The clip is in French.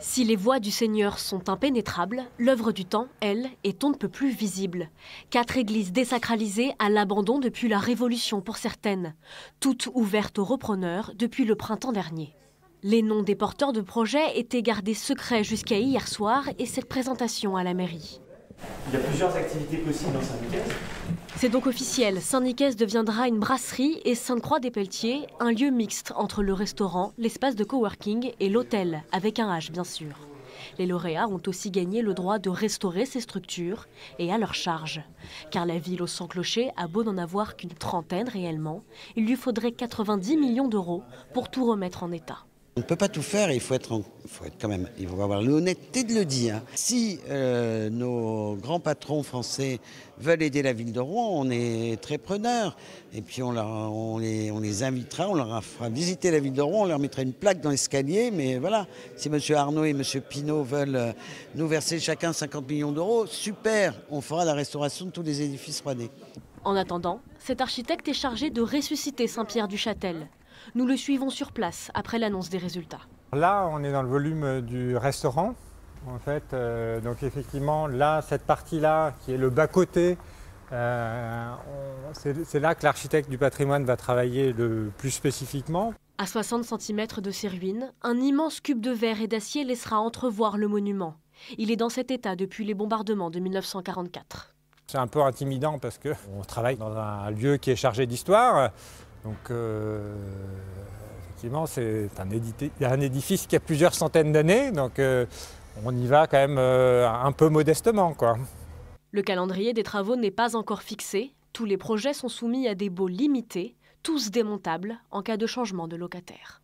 Si les voies du Seigneur sont impénétrables, l'œuvre du temps, elle, est on ne peut plus visible. 4 églises désacralisées à l'abandon depuis la Révolution pour certaines, toutes ouvertes aux repreneurs depuis le printemps dernier. Les noms des porteurs de projets étaient gardés secrets jusqu'à hier soir et cette présentation à la mairie. Il y a plusieurs activités possibles dans Saint-Nicaise. C'est donc officiel, Saint-Nicaise deviendra une brasserie et Sainte-Croix-des-Pelletiers, un lieu mixte entre le restaurant, l'espace de coworking et l'hôtel, avec un H bien sûr. Les lauréats ont aussi gagné le droit de restaurer ces structures et à leur charge. Car la ville aux 100 clochers a beau n'en avoir qu'une trentaine réellement, il lui faudrait 90 millions d'euros pour tout remettre en état. On ne peut pas tout faire et il faut avoir l'honnêteté de le dire. Si nos grands patrons français veulent aider la ville de Rouen, on est très preneurs. Et puis on les invitera, on leur fera visiter la ville de Rouen, on leur mettra une plaque dans l'escalier. Mais voilà, si M. Arnaud et M. Pinault veulent nous verser chacun 50 millions d'euros, super, on fera la restauration de tous les édifices rouennais. En attendant, cet architecte est chargé de ressusciter Saint-Pierre-du-Châtel. Nous le suivons sur place après l'annonce des résultats. Là, on est dans le volume du restaurant. En fait, donc effectivement, là, cette partie-là, qui est le bas-côté, c'est là que l'architecte du patrimoine va travailler le plus spécifiquement. À 60 cm de ses ruines, un immense cube de verre et d'acier laissera entrevoir le monument. Il est dans cet état depuis les bombardements de 1944. C'est un peu intimidant parce qu'on travaille dans un lieu qui est chargé d'histoire. Donc, effectivement, c'est un édifice qui a plusieurs centaines d'années, donc on y va quand même un peu modestement, quoi. Le calendrier des travaux n'est pas encore fixé. Tous les projets sont soumis à des baux limités, tous démontables en cas de changement de locataire.